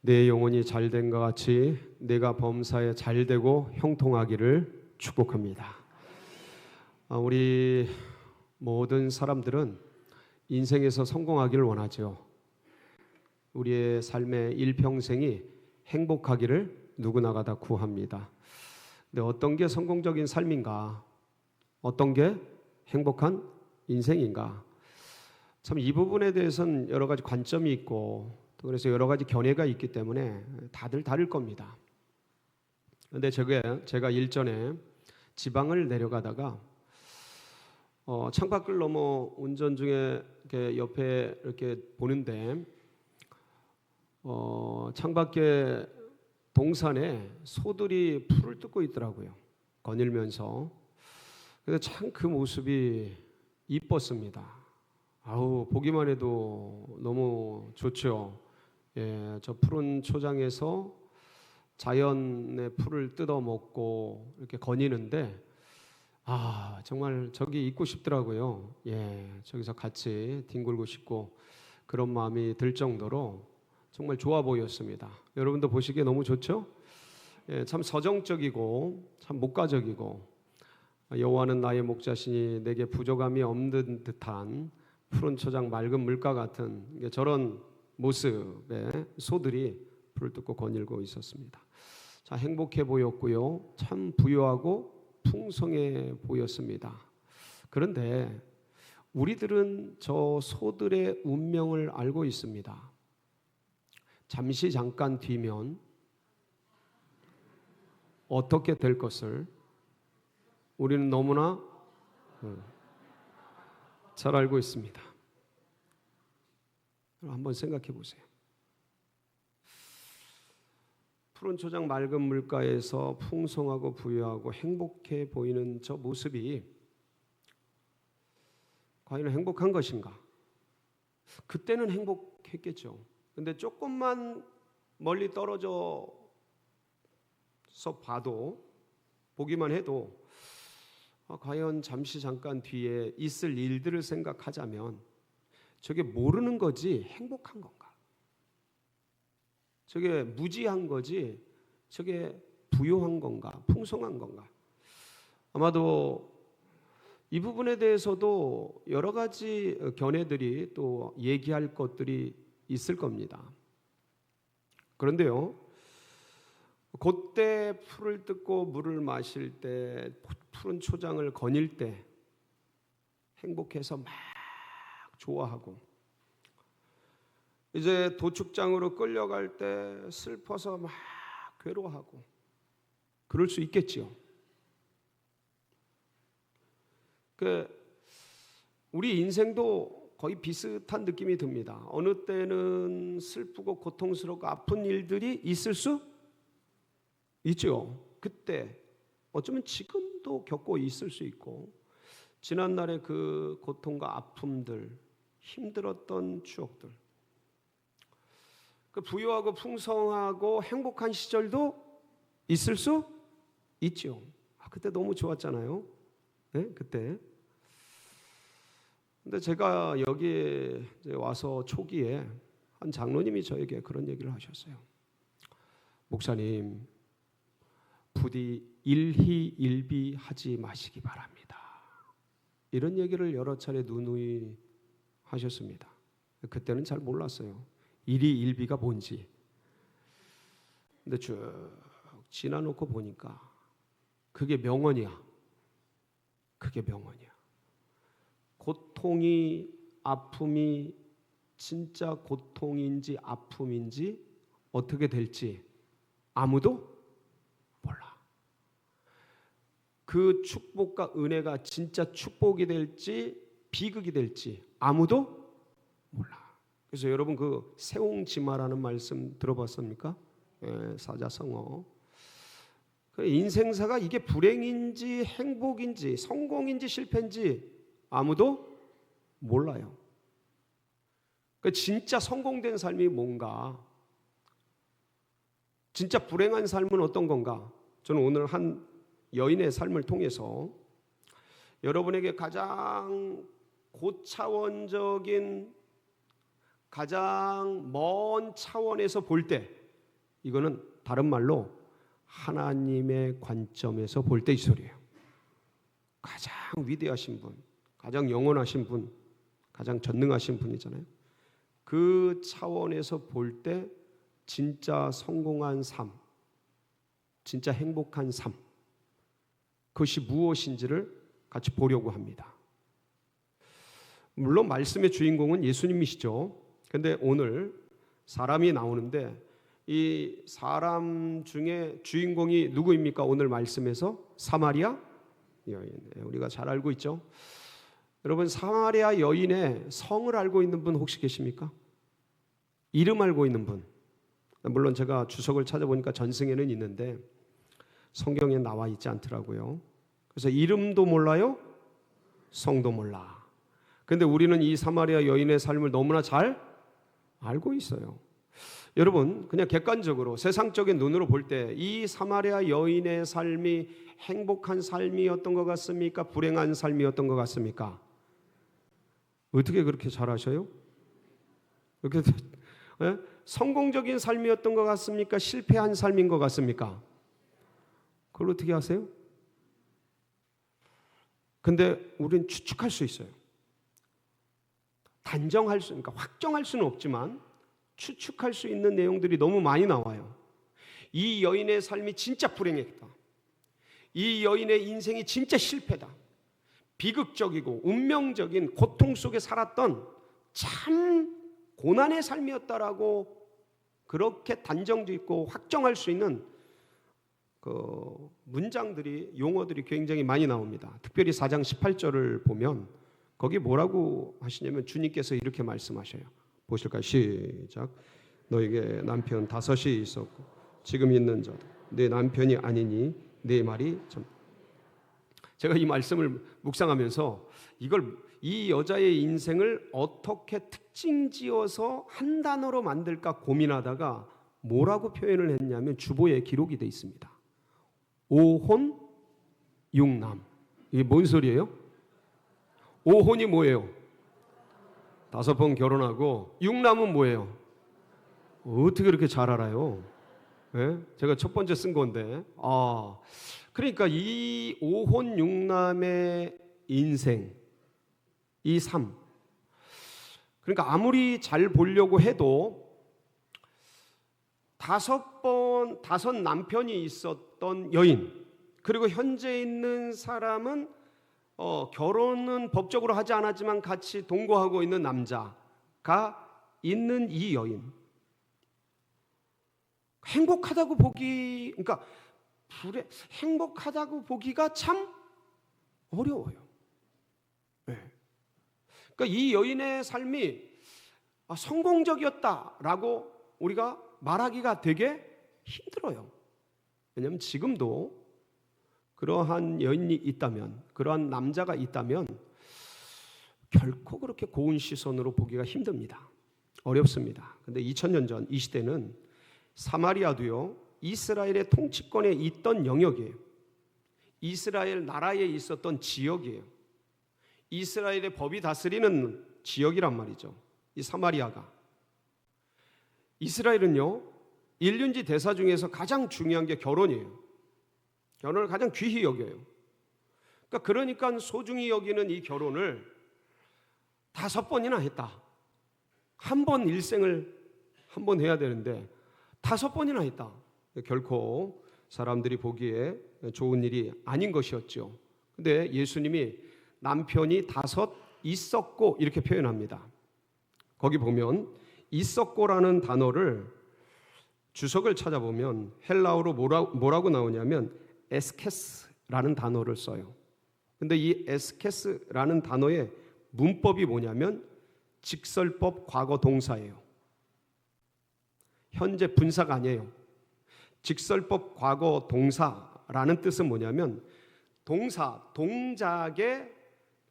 내 영혼이 잘된 것 같이 내가 범사에 잘되고 형통하기를 축복합니다. 우리 모든 사람들은 인생에서 성공하기를 원하죠. 우리의 삶의 일평생이 행복하기를 누구나가 다 구합니다. 근데 어떤 게 성공적인 삶인가? 어떤 게 행복한 인생인가? 참 이 부분에 대해서는 여러 가지 관점이 있고 또 그래서 여러 가지 견해가 있기 때문에 다들 다를 겁니다. 그런데 제가 일전에 지방을 내려가다가 창밖을 넘어 운전 중에 이렇게 옆에 이렇게 보는데 창밖에 동산에 소들이 풀을 뜯고 있더라고요. 거닐면서. 그래서 참 그 모습이 이뻤습니다. 보기만 해도 너무 좋죠. 저 푸른 초장에서 자연의 풀을 뜯어 먹고 이렇게 거니는데 정말 저기 있고 싶더라고요. 저기서 같이 뒹굴고 싶고 그런 마음이 들 정도로 정말 좋아 보였습니다. 여러분도 보시기에 너무 좋죠? 참 서정적이고 참 목가적이고 여호와는 나의 목자시니 내게 부족함이 없는 듯한 푸른 초장 맑은 물가 같은 저런 모습의 소들이 풀을 뜯고 거닐고 있었습니다. 자, 행복해 보였고요. 참 부유하고 풍성해 보였습니다. 그런데 우리들은 저 소들의 운명을 알고 있습니다. 잠시 잠깐 뒤면 어떻게 될 것을 우리는 너무나 잘 알고 있습니다. 한번 생각해 보세요. 푸른 초장 맑은 물가에서 풍성하고 부유하고 행복해 보이는 저 모습이 과연 행복한 것인가? 그때는 행복했겠죠. 근데 조금만 멀리 떨어져서 보기만 해도 과연 잠시 잠깐 뒤에 있을 일들을 생각하자면 저게 모르는 거지 행복한 건가? 저게 무지한 거지 저게 부유한 건가? 풍성한 건가? 아마도 이 부분에 대해서도 여러 가지 견해들이 또 얘기할 것들이 있을 겁니다. 그런데요, 그때 풀을 뜯고 물을 마실 때 푸른 초장을 거닐 때 행복해서 막 좋아하고 이제 도축장으로 끌려갈 때 슬퍼서 막 괴로워하고 그럴 수 있겠지요. 우리 인생도 거의 비슷한 느낌이 듭니다. 어느 때는 슬프고 고통스럽고 아픈 일들이 있을 수 있죠. 그때 어쩌면 지금도 겪고 있을 수 있고 지난날의 그 고통과 아픔들, 힘들었던 추억들, 그 부유하고 풍성하고 행복한 시절도 있을 수 있죠. 그때 너무 좋았잖아요. 네? 그때. 근데 제가 여기에 와서 초기에 한 장로님이 저에게 그런 얘기를 하셨어요. 목사님, 부디 일희일비하지 마시기 바랍니다. 이런 얘기를 여러 차례 누누이 하셨습니다. 그때는 잘 몰랐어요. 일희일비가 뭔지. 근데 쭉 지나놓고 보니까 그게 명언이야. 그게 명언이야. 고통이 아픔이 진짜 고통인지 아픔인지 어떻게 될지 아무도 몰라. 그 축복과 은혜가 진짜 축복이 될지 비극이 될지 아무도 몰라. 그래서 여러분 그 세옹지마라는 말씀 들어봤습니까? 사자성어. 그 인생사가 이게 불행인지 행복인지 성공인지 실패인지 아무도 몰라요. 그 진짜 성공된 삶이 뭔가? 진짜 불행한 삶은 어떤 건가? 저는 오늘 한 여인의 삶을 통해서 여러분에게 가장 고차원적인 가장 먼 차원에서 볼 때 이거는 다른 말로 하나님의 관점에서 볼 때 이 소리예요. 가장 위대하신 분, 가장 영원하신 분, 가장 전능하신 분이잖아요. 그 차원에서 볼 때 진짜 성공한 삶, 진짜 행복한 삶, 그것이 무엇인지를 같이 보려고 합니다. 물론 말씀의 주인공은 예수님이시죠. 그런데 오늘 사람이 나오는데 이 사람 중에 주인공이 누구입니까? 오늘 말씀에서 사마리아 여인. 우리가 잘 알고 있죠. 여러분, 사마리아 여인의 성을 알고 있는 분 혹시 계십니까? 이름 알고 있는 분. 물론 제가 주석을 찾아보니까 전승에는 있는데 성경에 나와 있지 않더라고요. 그래서 이름도 몰라요, 성도 몰라. 그런데 우리는 이 사마리아 여인의 삶을 너무나 잘 알고 있어요. 여러분, 그냥 객관적으로 세상적인 눈으로 볼 때 이 사마리아 여인의 삶이 행복한 삶이었던 것 같습니까? 불행한 삶이었던 것 같습니까? 어떻게 그렇게 잘 아셔요? 이렇게 성공적인 삶이었던 것 같습니까? 실패한 삶인 것 같습니까? 그걸 어떻게 아세요? 근데 우리는 추측할 수 있어요. 단정할 수, 그러니까 확정할 수는 없지만 추측할 수 있는 내용들이 너무 많이 나와요. 이 여인의 삶이 진짜 불행했다. 이 여인의 인생이 진짜 실패다. 비극적이고 운명적인 고통 속에 살았던 참 고난의 삶이었다라고 그렇게 단정짓고 확정할 수 있는 그 문장들이, 용어들이 굉장히 많이 나옵니다. 특별히 4장 18절을 보면 거기 뭐라고 하시냐면 주님께서 이렇게 말씀하셔요. 보실까요? 시작. 너에게 남편 5이 있었고 지금 있는 자도 내 남편이 아니니 내 말이 참. 제가 이 말씀을 묵상하면서 이 여자의 인생을 어떻게 특징지어서 한 단어로 만들까 고민하다가 뭐라고 표현을 했냐면 주보에 기록이 돼 있습니다. 5혼 6남. 이게 뭔 소리예요? 5혼이 뭐예요? 5번 결혼하고 6남은 뭐예요? 어떻게 그렇게 잘 알아요? 네? 제가 첫 번째 쓴 건데. 그러니까 이 5혼 6남의 인생, 이 삶, 그러니까 아무리 잘 보려고 해도 5 남편이 있었던 여인, 그리고 현재 있는 사람은 결혼은 법적으로 하지 않았지만 같이 동거하고 있는 남자가 있는 이 여인, 행복하다고 보기, 그러니까 행복하다고 보기가 참 어려워요. 네. 그러니까 이 여인의 삶이 성공적이었다라고 우리가 말하기가 되게 힘들어요. 왜냐하면 지금도 그러한 여인이 있다면, 그러한 남자가 있다면 결코 그렇게 고운 시선으로 보기가 힘듭니다. 어렵습니다. 근데 2000년 전 이 시대는 사마리아도요, 이스라엘의 통치권에 있던 영역이에요. 이스라엘 나라에 있었던 지역이에요. 이스라엘의 법이 다스리는 지역이란 말이죠. 이 사마리아가. 이스라엘은요, 일륜지 대사 중에서 가장 중요한 게 결혼이에요. 결혼을 가장 귀히 여겨요. 그러니까 소중히 여기는 이 결혼을 5번이나 했다. 한 번 일생을 한 번 해야 되는데 5번이나 했다. 결코 사람들이 보기에 좋은 일이 아닌 것이었죠. 근데 예수님이 남편이 5 있었고 이렇게 표현합니다. 거기 보면 있었고라는 단어를 주석을 찾아보면 헬라어로 뭐라고 나오냐면 에스케스라는 단어를 써요. 근데 이 에스케스라는 단어의 문법이 뭐냐면 직설법 과거 동사예요. 현재 분사가 아니에요. 직설법 과거 동사라는 뜻은 뭐냐면 동작의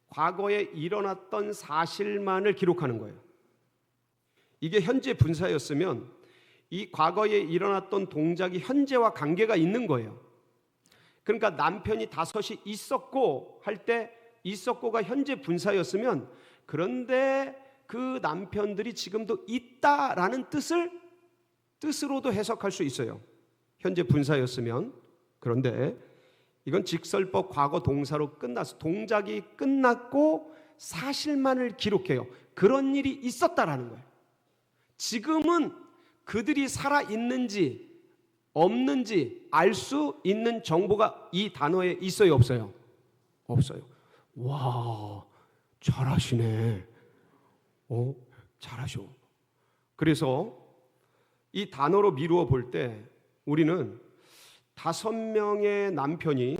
과거에 일어났던 사실만을 기록하는 거예요. 이게 현재 분사였으면 이 과거에 일어났던 동작이 현재와 관계가 있는 거예요. 그러니까 남편이 5이 있었고 할 때 있었고가 현재 분사였으면, 그런데 그 남편들이 지금도 있다라는 뜻을 뜻으로도 해석할 수 있어요. 현재 분사였으면. 그런데 이건 직설법 과거 동사로 끝나서 동작이 끝났고 사실만을 기록해요. 그런 일이 있었다라는 거예요. 지금은 그들이 살아있는지 없는지 알 수 있는 정보가 이 단어에 있어요, 없어요? 없어요. 와, 잘하시네. 잘하셔. 그래서 이 단어로 미루어 볼 때 우리는 5명의 남편이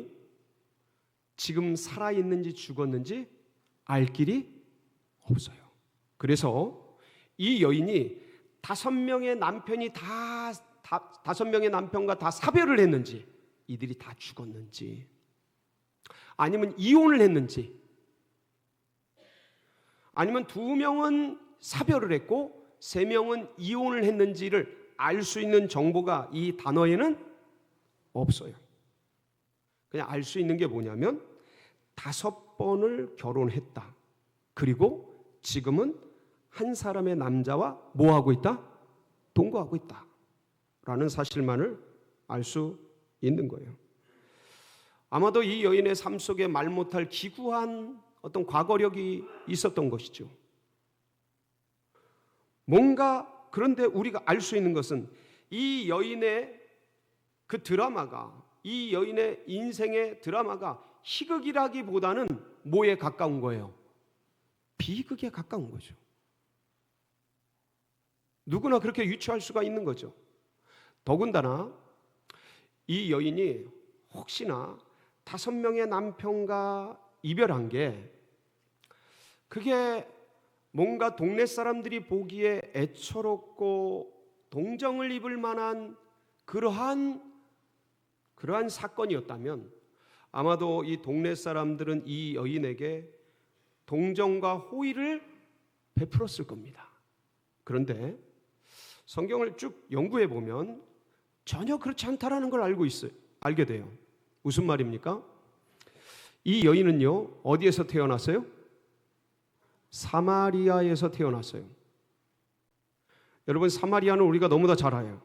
지금 살아있는지 죽었는지 알 길이 없어요. 그래서 이 여인이 5명의 남편이 다섯 명의 남편과 다 사별을 했는지, 이들이 다 죽었는지, 아니면 이혼을 했는지, 아니면 2명은 사별을 했고 3명은 이혼을 했는지를 알 수 있는 정보가 이 단어에는 없어요. 그냥 알 수 있는 게 뭐냐면 5번을 결혼했다. 그리고 지금은 한 사람의 남자와 뭐하고 있다? 동거하고 있다 라는 사실만을 알 수 있는 거예요. 아마도 이 여인의 삶 속에 말 못할 기구한 어떤 과거력이 있었던 것이죠. 뭔가, 그런데 우리가 알 수 있는 것은 이 여인의 그 드라마가, 이 여인의 인생의 드라마가 희극이라기보다는 뭐에 가까운 거예요? 비극에 가까운 거죠. 누구나 그렇게 유추할 수가 있는 거죠. 더군다나 이 여인이 혹시나 5명의 남편과 이별한 게, 그게 뭔가 동네 사람들이 보기에 애처롭고 동정을 입을 만한 그러한 사건이었다면 아마도 이 동네 사람들은 이 여인에게 동정과 호의를 베풀었을 겁니다. 그런데 성경을 쭉 연구해 보면 전혀 그렇지 않다라는 걸 알게 돼요. 무슨 말입니까? 이 여인은요, 어디에서 태어났어요? 사마리아에서 태어났어요. 여러분, 사마리아는 우리가 너무나 잘 알아요.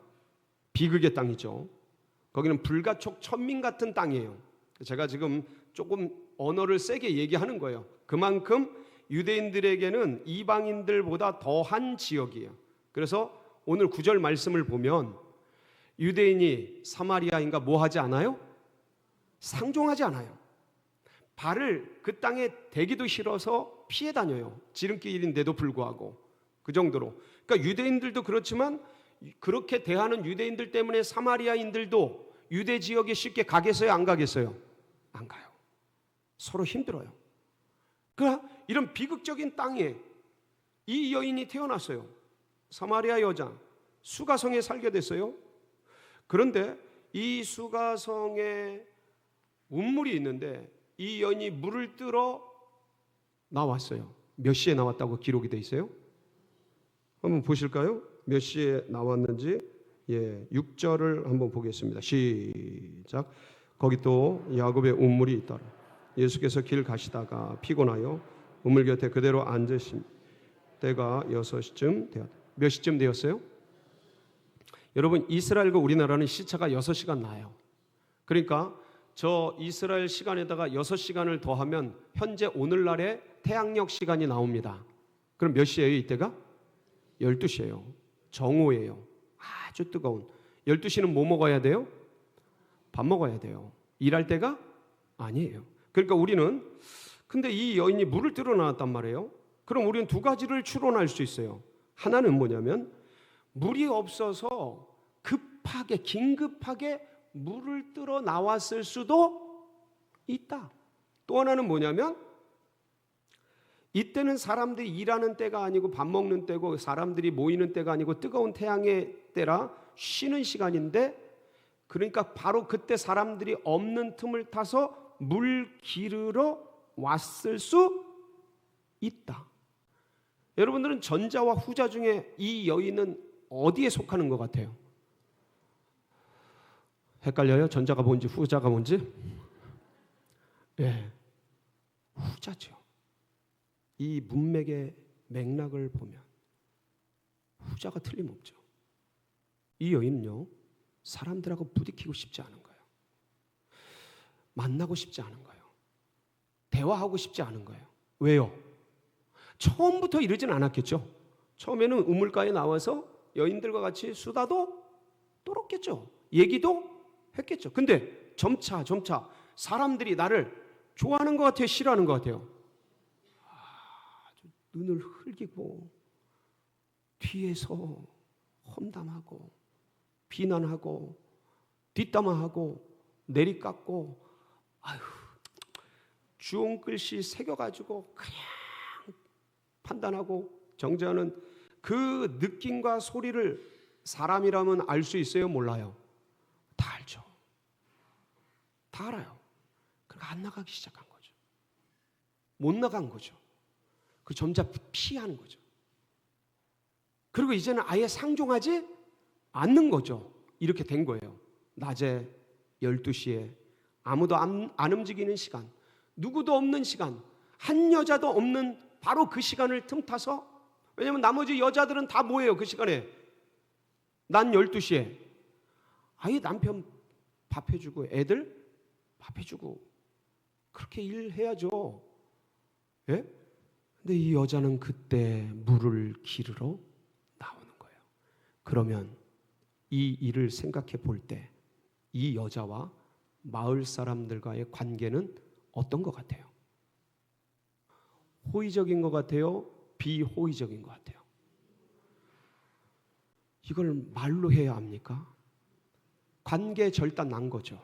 비극의 땅이죠. 거기는 불가촉 천민 같은 땅이에요. 제가 지금 조금 언어를 세게 얘기하는 거예요. 그만큼 유대인들에게는 이방인들보다 더한 지역이에요. 그래서 오늘 9절 말씀을 보면 유대인이 사마리아인가 뭐 하지 않아요? 상종하지 않아요. 발을 그 땅에 대기도 싫어서 피해 다녀요. 지름길인데도 불구하고. 그 정도로. 그러니까 유대인들도 그렇지만 그렇게 대하는 유대인들 때문에 사마리아인들도 유대 지역에 쉽게 가겠어요? 안 가겠어요? 안 가요. 서로 힘들어요. 그러나 이런 비극적인 땅에 이 여인이 태어났어요. 사마리아 여자, 수가성에 살게 됐어요. 그런데 이 수가성에 운물이 있는데 이 여인이 물을 뜨러 나왔어요. 몇 시에 나왔다고 기록이 돼 있어요? 한번 보실까요? 몇 시에 나왔는지. 6절을 한번 보겠습니다. 시작. 거기 또 야곱의 운물이 있더라. 예수께서 길 가시다가 피곤하여 우물 곁에 그대로 앉으심. 때가 6시쯤 되었다. 몇 시쯤 되었어요? 여러분, 이스라엘과 우리나라는 시차가 6시간 나요. 그러니까 저 이스라엘 시간에다가 6시간을 더하면 현재 오늘날의 태양력 시간이 나옵니다. 그럼 몇 시예요 이때가? 12시예요. 정오예요. 아주 뜨거운. 12시는 뭐 먹어야 돼요? 밥 먹어야 돼요. 일할 때가 아니에요. 그러니까 우리는, 근데 이 여인이 물을 뜨러 나왔단 말이에요. 그럼 우리는 2가지를 추론할 수 있어요. 하나는 뭐냐면 물이 없어서 급하게 긴급하게 물을 뜨러 나왔을 수도 있다. 또 하나는 뭐냐면 이때는 사람들이 일하는 때가 아니고 밥 먹는 때고 사람들이 모이는 때가 아니고 뜨거운 태양의 때라 쉬는 시간인데, 그러니까 바로 그때 사람들이 없는 틈을 타서 물 기르러 왔을 수 있다. 여러분들은 전자와 후자 중에 이 여인은 어디에 속하는 것 같아요? 헷갈려요? 전자가 뭔지 후자가 뭔지? 후자죠. 이 문맥의 맥락을 보면 후자가 틀림없죠. 이 여인은요, 사람들하고 부딪히고 싶지 않은 거예요. 만나고 싶지 않은 거예요. 대화하고 싶지 않은 거예요. 왜요? 처음부터 이러진 않았겠죠. 처음에는 우물가에 나와서 여인들과 같이 수다도 떨었겠죠. 얘기도 했겠죠. 근데 점차 사람들이 나를 좋아하는 것 같아요? 싫어하는 것 같아요? 눈을 흘기고 뒤에서 험담하고 비난하고 뒷담화하고 내리깎고 주홍글씨 새겨가지고 그냥 판단하고 정죄하는 그 느낌과 소리를 사람이라면 알 수 있어요? 몰라요? 다 알죠. 다 알아요. 그러니까 안 나가기 시작한 거죠. 못 나간 거죠. 그 점차 피하는 거죠. 그리고 이제는 아예 상종하지 않는 거죠. 이렇게 된 거예요. 낮에 12시에 아무도 안 움직이는 시간, 누구도 없는 시간, 한 여자도 없는 바로 그 시간을 틈타서, 왜냐하면 나머지 여자들은 다 뭐예요? 그 시간에 난 12시에 아예 남편 밥 해주고 애들 밥 해주고 그렇게 일해야죠. 예? 근데 이 여자는 그때 물을 기르러 나오는 거예요. 그러면 이 일을 생각해 볼 때 이 여자와 마을 사람들과의 관계는 어떤 것 같아요? 호의적인 것 같아요? 비호의적인 것 같아요? 이걸 말로 해야 합니까? 관계 절단 난 거죠.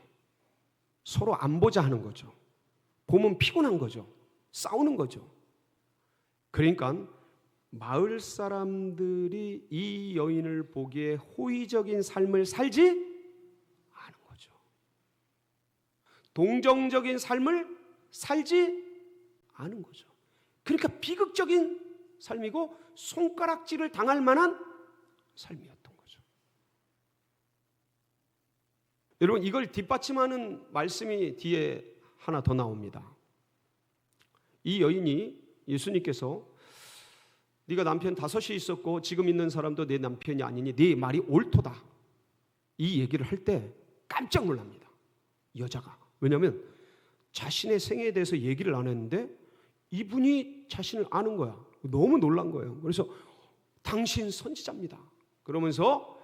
서로 안 보자 하는 거죠. 보면 피곤한 거죠. 싸우는 거죠. 그러니까 마을 사람들이 이 여인을 보기에 호의적인 삶을 살지 않은 거죠. 동정적인 삶을 살지 않은 거죠. 그러니까 비극적인 삶이고 손가락질을 당할 만한 삶이었던 거죠. 여러분, 이걸 뒷받침하는 말씀이 뒤에 하나 더 나옵니다. 이 여인이 예수님께서 네가 남편 5이 있었고 지금 있는 사람도 내 남편이 아니니 네 말이 옳도다, 이 얘기를 할 때 깜짝 놀랍니다. 여자가. 왜냐하면 자신의 생애에 대해서 얘기를 안 했는데 이분이 자신을 아는 거야. 너무 놀란 거예요. 그래서 당신 선지자입니다. 그러면서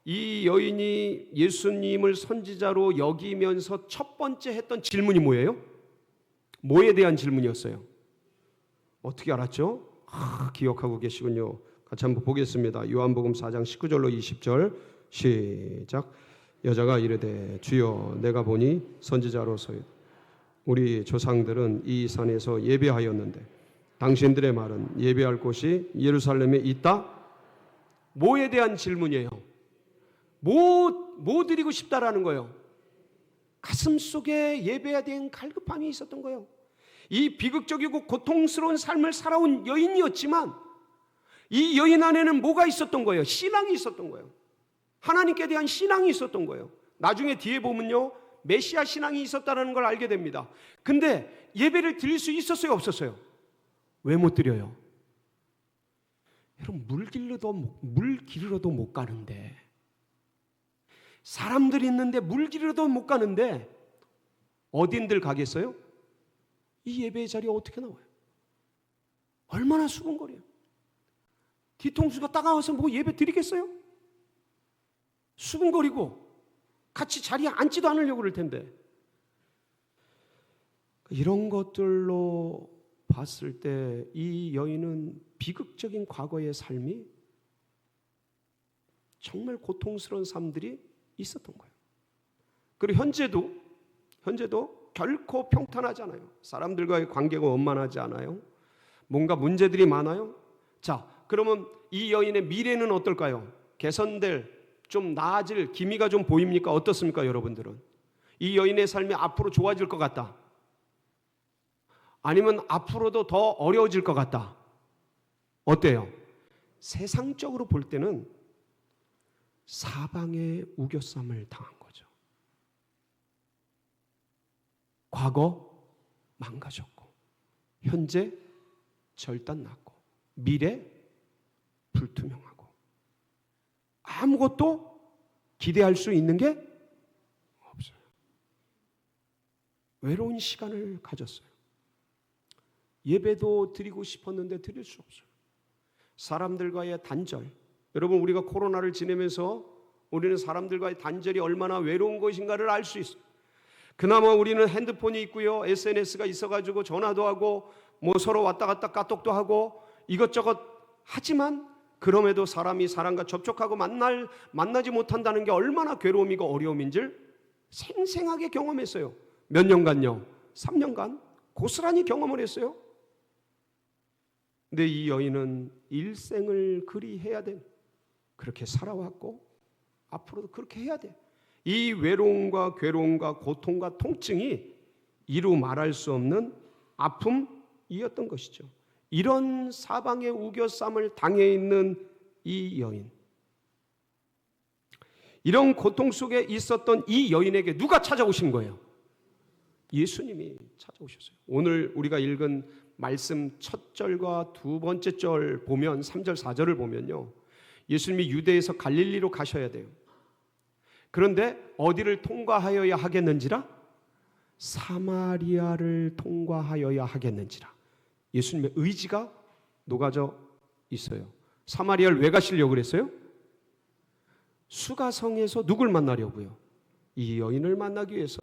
이 여인이 예수님을 선지자로 여기면서 첫 번째 했던 질문이 뭐예요? 뭐에 대한 질문이었어요? 어떻게 알았죠? 기억하고 계시군요. 같이 한번 보겠습니다. 요한복음 4장 19절로 20절 시작. 여자가 이르되 주여 내가 보니 선지자로서 우리 조상들은 이 산에서 예배하였는데 당신들의 말은 예배할 곳이 예루살렘에 있다? 뭐에 대한 질문이에요? 뭐 드리고 싶다라는 거예요? 가슴 속에 예배에 대한 갈급함이 있었던 거예요. 이 비극적이고 고통스러운 삶을 살아온 여인이었지만 이 여인 안에는 뭐가 있었던 거예요? 신앙이 있었던 거예요. 하나님께 대한 신앙이 있었던 거예요. 나중에 뒤에 보면요, 메시아 신앙이 있었다는 걸 알게 됩니다. 근데 예배를 드릴 수 있었어요? 없었어요? 왜 못 드려요? 여러분, 물 기르러도 못 가는데, 사람들이 있는데 물 기르러도 못 가는데 어딘들 가겠어요? 이 예배의 자리에 어떻게 나와요? 얼마나 수근거려요. 뒤통수가 따가워서 뭐 예배 드리겠어요? 수근거리고 같이 자리에 앉지도 않으려고 그럴 텐데. 이런 것들로 봤을 때 이 여인은 비극적인 과거의 삶이 정말 고통스러운 삶들이 있었던 거예요. 그리고 현재도 결코 평탄하지 않아요. 사람들과의 관계가 원만하지 않아요. 뭔가 문제들이 많아요. 자, 그러면 이 여인의 미래는 어떨까요? 개선될, 좀 나아질 기미가 좀 보입니까? 어떻습니까, 여러분들은? 이 여인의 삶이 앞으로 좋아질 것 같다? 아니면 앞으로도 더 어려워질 것 같다? 어때요? 세상적으로 볼 때는 사방에 우겨쌈을 당한 거죠. 과거 망가졌고, 현재 절단났고, 미래 불투명하고, 아무것도 기대할 수 있는 게 없어요. 외로운 시간을 가졌어요. 예배도 드리고 싶었는데 드릴 수 없어요. 사람들과의 단절. 여러분, 우리가 코로나를 지내면서 우리는 사람들과의 단절이 얼마나 외로운 것인가를 알 수 있어요. 그나마 우리는 핸드폰이 있고요, SNS가 있어가지고 전화도 하고 뭐 서로 왔다 갔다 까똑도 하고 이것저것 하지만 그럼에도 사람이 사람과 접촉하고 만나지 못한다는 게 얼마나 괴로움이고 어려움인지를 생생하게 경험했어요. 몇 년간요? 3년간 고스란히 경험을 했어요. 근데 이 여인은 일생을 그리 해야 돼. 그렇게 살아왔고 앞으로도 그렇게 해야 돼. 이 외로움과 괴로움과 고통과 통증이 이루 말할 수 없는 아픔이었던 것이죠. 이런 사방의 우겨쌈을 당해 있는 이 여인, 이런 고통 속에 있었던 이 여인에게 누가 찾아오신 거예요? 예수님이 찾아오셨어요. 오늘 우리가 읽은 말씀 첫 절과 두 번째 절 보면 3절 4절을 보면요, 예수님이 유대에서 갈릴리로 가셔야 돼요. 그런데 어디를 통과하여야 하겠는지라? 사마리아를 통과하여야 하겠는지라. 예수님의 의지가 녹아져 있어요. 사마리아를 왜 가시려고 그랬어요? 수가성에서 누굴 만나려고요? 이 여인을 만나기 위해서.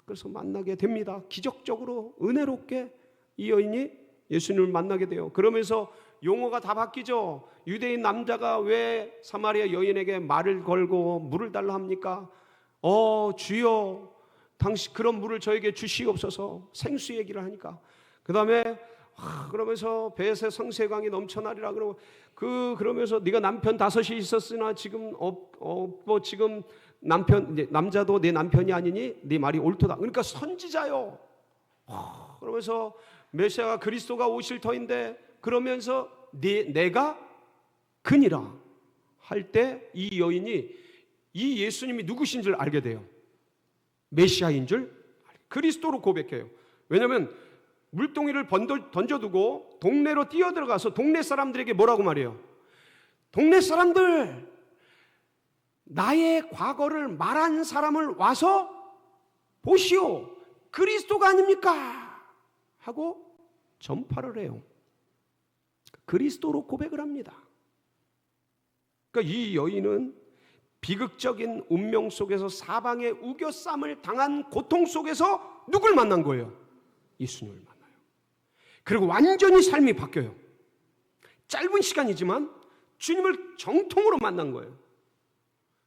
그래서 만나게 됩니다. 기적적으로 은혜롭게 이 여인이 예수님을 만나게 돼요. 그러면서 용어가 다 바뀌죠. 유대인 남자가 왜 사마리아 여인에게 말을 걸고 물을 달라 합니까? 주여, 당신 그런 물을 저에게 주시옵소서. 생수 얘기를 하니까. 그 다음에 그러면서 배에서 성세광이 넘쳐나리라 그러고 그러면서 네가 남편 5이 있었으나 지금 없고 지금 남자도 내 남편이 아니니 네 말이 옳도다. 그러니까 선지자요. 그러면서 메시아가 그리스도가 오실 터인데 그러면서 내가 그니라 할 때 이 여인이 이 예수님이 누구신 줄 알게 돼요. 메시아인 줄 그리스도로 고백해요. 왜냐하면 물동이를 던져두고 동네로 뛰어들어가서 동네 사람들에게 뭐라고 말해요? 동네 사람들, 나의 과거를 말한 사람을 와서 보시오. 그리스도가 아닙니까? 하고 전파를 해요. 그리스도로 고백을 합니다. 그러니까 이 여인은 비극적인 운명 속에서 사방의 우겨쌈을 당한 고통 속에서 누굴 만난 거예요? 예수님을 만나요. 그리고 완전히 삶이 바뀌어요. 짧은 시간이지만 주님을 정통으로 만난 거예요.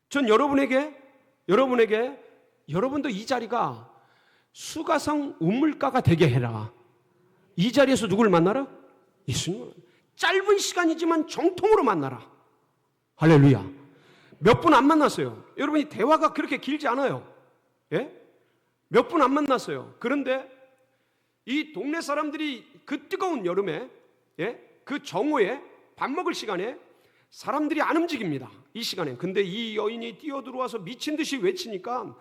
전 여러분도 이 자리가 수가성 우물가가 되게 해라. 이 자리에서 누굴 만나라? 예수님을. 짧은 시간이지만 정통으로 만나라. 할렐루야. 몇 분 안 만났어요. 여러분이 대화가 그렇게 길지 않아요. 예? 몇 분 안 만났어요. 그런데 이 동네 사람들이 그 뜨거운 여름에, 그 정오에 밥 먹을 시간에 사람들이 안 움직입니다. 이 시간에. 근데 이 여인이 뛰어들어와서 미친 듯이 외치니까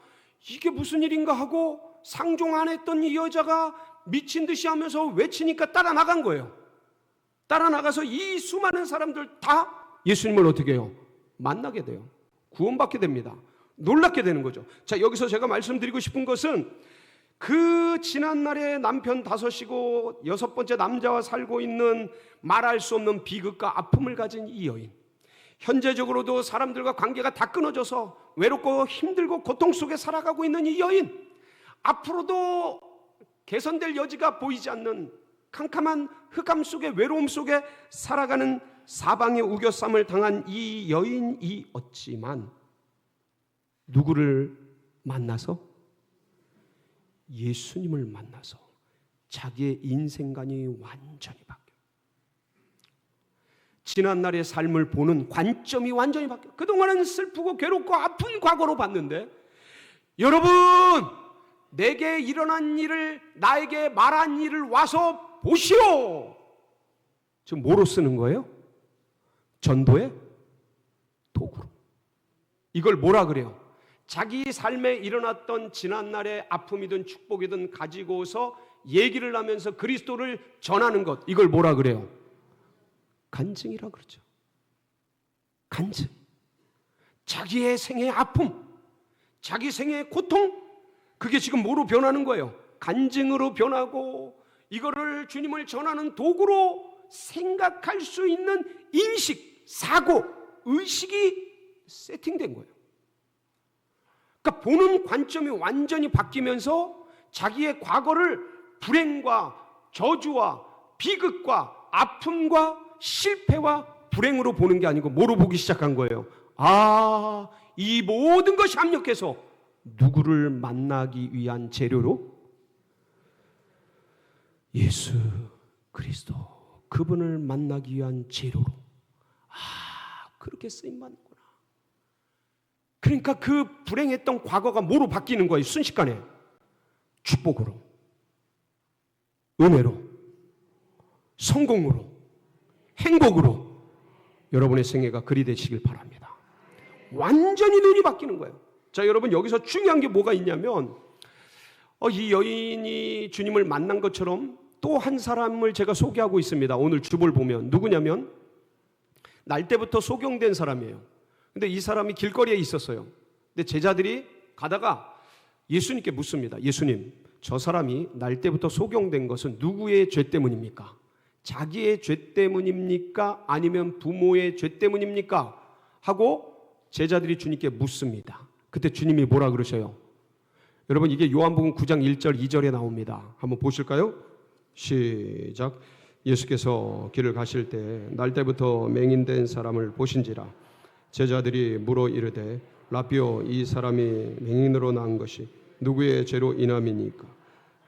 이게 무슨 일인가 하고 상종 안 했던 이 여자가 미친 듯이 하면서 외치니까 따라 나간 거예요. 따라 나가서 이 수많은 사람들 다 예수님을 어떻게 해요? 만나게 돼요. 구원받게 됩니다. 놀랍게 되는 거죠. 자, 여기서 제가 말씀드리고 싶은 것은 그 지난날에 남편 5이고 6번째 남자와 살고 있는 말할 수 없는 비극과 아픔을 가진 이 여인, 현재적으로도 사람들과 관계가 다 끊어져서 외롭고 힘들고 고통 속에 살아가고 있는 이 여인, 앞으로도 개선될 여지가 보이지 않는 캄캄한 흑암 속에 외로움 속에 살아가는 사방의 우겨쌈을 당한 이 여인이 없지만 누구를 만나서? 예수님을 만나서 자기의 인생관이 완전히 바뀌어요. 지난날의 삶을 보는 관점이 완전히 바뀌어요. 그동안은 슬프고 괴롭고 아픈 과거로 봤는데, 여러분, 내게 일어난 일을, 나에게 말한 일을 와서 보시오. 지금 뭐로 쓰는 거예요? 전도의 도구로. 이걸 뭐라 그래요? 자기 삶에 일어났던 지난날의 아픔이든 축복이든 가지고서 얘기를 하면서 그리스도를 전하는 것, 이걸 뭐라 그래요? 간증이라 그러죠. 간증. 자기의 생의 아픔, 자기 생의 고통, 그게 지금 뭐로 변하는 거예요? 간증으로 변하고 이거를 주님을 전하는 도구로 생각할 수 있는 인식, 사고, 의식이 세팅된 거예요. 그러니까 보는 관점이 완전히 바뀌면서 자기의 과거를 불행과 저주와 비극과 아픔과 실패와 불행으로 보는 게 아니고 뭐로 보기 시작한 거예요? 아, 이 모든 것이 합력해서 누구를 만나기 위한 재료로? 예수 그리스도, 그분을 만나기 위한 재료로. 아, 그렇게 쓰임받는구나. 그러니까 그 불행했던 과거가 뭐로 바뀌는 거예요? 순식간에 축복으로, 은혜로, 성공으로, 행복으로. 여러분의 생애가 그리 되시길 바랍니다. 완전히 눈이 바뀌는 거예요. 자, 여러분, 여기서 중요한 게 뭐가 있냐면 이 여인이 주님을 만난 것처럼 또 한 사람을 제가 소개하고 있습니다. 오늘 주보를 보면 누구냐면 날 때부터 소경된 사람이에요. 근데 이 사람이 길거리에 있었어요. 근데 제자들이 가다가 예수님께 묻습니다. 예수님, 저 사람이 날 때부터 소경된 것은 누구의 죄 때문입니까? 자기의 죄 때문입니까? 아니면 부모의 죄 때문입니까? 하고 제자들이 주님께 묻습니다. 그때 주님이 뭐라 그러셔요? 여러분, 이게 요한복음 9장 1절 2절에 나옵니다. 한번 보실까요? 시작. 예수께서 길을 가실 때 날 때부터 맹인된 사람을 보신지라. 제자들이 물어 이르되 라비오, 이 사람이 맹인으로 난 것이 누구의 죄로 인함이니까?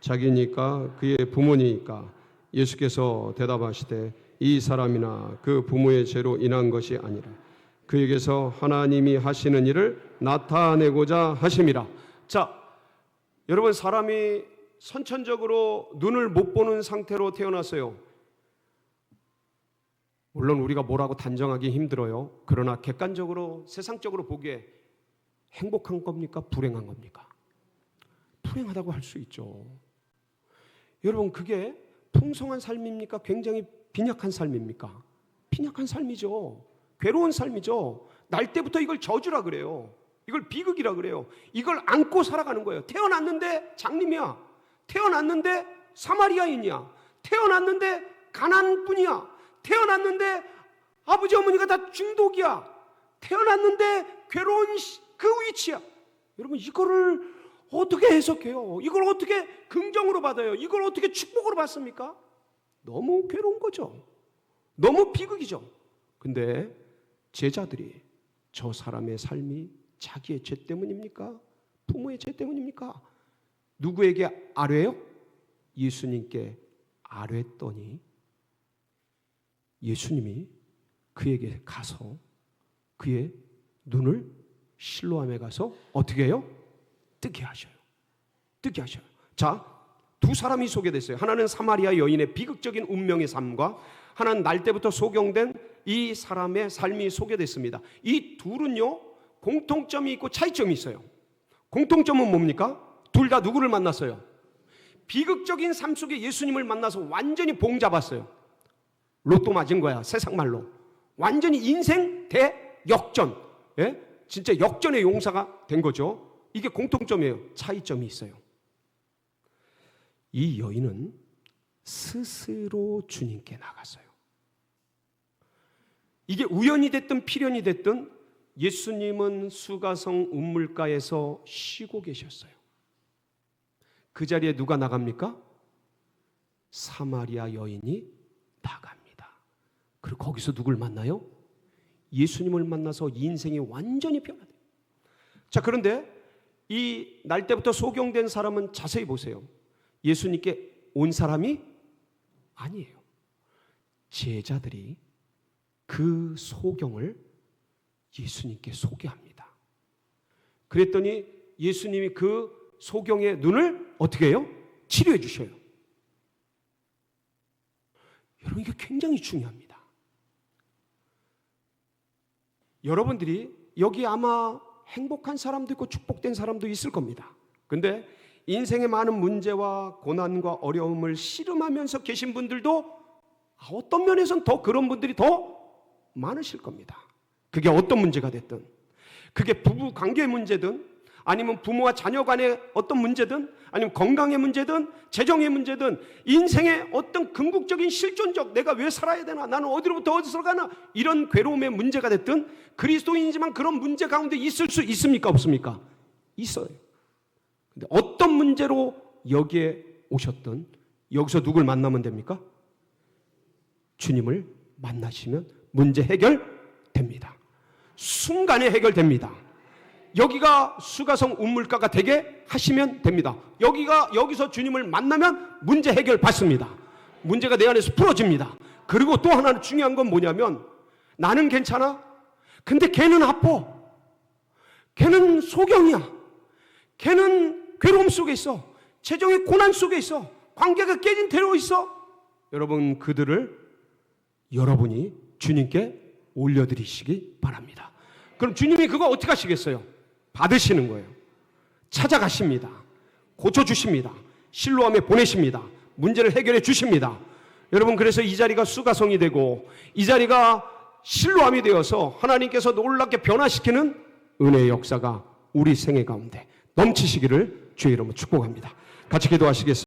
자기니까 그의 부모니까? 예수께서 대답하시되 이 사람이나 그 부모의 죄로 인한 것이 아니라 그에게서 하나님이 하시는 일을 나타내고자 하심이라. 자, 여러분, 사람이 선천적으로 눈을 못 보는 상태로 태어났어요. 물론 우리가 뭐라고 단정하기 힘들어요. 그러나 객관적으로, 세상적으로 보기에 행복한 겁니까? 불행한 겁니까? 불행하다고 할 수 있죠. 여러분, 그게 풍성한 삶입니까? 굉장히 빈약한 삶입니까? 빈약한 삶이죠. 괴로운 삶이죠. 날 때부터 이걸 저주라 그래요. 이걸 비극이라 그래요. 이걸 안고 살아가는 거예요. 태어났는데 장님이야. 태어났는데 사마리아인이야. 태어났는데 가난뿐이야. 태어났는데 아버지 어머니가 다 중독이야. 태어났는데 괴로운 그 위치야. 여러분, 이거를 어떻게 해석해요? 이걸 어떻게 긍정으로 받아요? 이걸 어떻게 축복으로 받습니까? 너무 괴로운 거죠. 너무 비극이죠. 근데 제자들이 저 사람의 삶이 자기의 죄 때문입니까? 부모의 죄 때문입니까? 누구에게 아뢰요? 예수님께 아뢰더니 예수님이 그에게 가서 그의 눈을 실로암에 가서 어떻게 해요? 뜨게 하셔요. 뜨게 하셔요. 자, 두 사람이 소개됐어요. 하나는 사마리아 여인의 비극적인 운명의 삶과 하나는 날 때부터 소경된 이 사람의 삶이 소개됐습니다. 이 둘은요, 공통점이 있고 차이점이 있어요. 공통점은 뭡니까? 둘 다 누구를 만났어요? 비극적인 삶 속에 예수님을 만나서 완전히 봉 잡았어요. 로또 맞은 거야, 세상 말로. 완전히 인생 대역전. 예? 진짜 역전의 용사가 된 거죠. 이게 공통점이에요. 차이점이 있어요. 이 여인은 스스로 주님께 나갔어요. 이게 우연이 됐든 필연이 됐든 예수님은 수가성 운물가에서 쉬고 계셨어요. 그 자리에 누가 나갑니까? 사마리아 여인이 나갑니다. 그리고 거기서 누굴 만나요? 예수님을 만나서 인생이 완전히 변화돼요. 자, 그런데 이 날 때부터 소경된 사람은 자세히 보세요. 예수님께 온 사람이 아니에요. 제자들이 그 소경을 예수님께 소개합니다. 그랬더니 예수님이 그 소경의 눈을 어떻게 해요? 치료해 주셔요. 여러분, 이게 굉장히 중요합니다. 여러분들이 여기 아마 행복한 사람도 있고 축복된 사람도 있을 겁니다. 근데 인생의 많은 문제와 고난과 어려움을 씨름하면서 계신 분들도 어떤 면에서는 더 그런 분들이 더 많으실 겁니다. 그게 어떤 문제가 됐든. 그게 부부 관계의 문제든 아니면 부모와 자녀 간의 어떤 문제든 아니면 건강의 문제든 재정의 문제든 인생의 어떤 궁극적인 실존적 내가 왜 살아야 되나, 나는 어디로부터 어디서 가나, 이런 괴로움의 문제가 됐든 그리스도인이지만 그런 문제 가운데 있을 수 있습니까? 없습니까? 있어요. 근데 어떤 문제로 여기에 오셨든 여기서 누굴 만나면 됩니까? 주님을 만나시면 문제 해결됩니다. 순간에 해결됩니다. 여기가 수가성 운물가가 되게 하시면 됩니다. 여기서 주님을 만나면 문제 해결 받습니다. 문제가 내 안에서 풀어집니다. 그리고 또 하나 중요한 건 뭐냐면, 나는 괜찮아? 근데 걔는 아파. 걔는 소경이야. 걔는 괴로움 속에 있어. 재정의 고난 속에 있어. 관계가 깨진 태로 있어. 여러분, 그들을 여러분이 주님께 올려드리시기 바랍니다. 그럼 주님이 그거 어떻게 하시겠어요? 받으시는 거예요. 찾아가십니다. 고쳐주십니다. 실로암에 보내십니다. 문제를 해결해 주십니다. 여러분, 그래서 이 자리가 수가성이 되고 이 자리가 실로암이 되어서 하나님께서 놀랍게 변화시키는 은혜의 역사가 우리 생애 가운데 넘치시기를 주의 이름으로 축복합니다. 같이 기도하시겠습니다.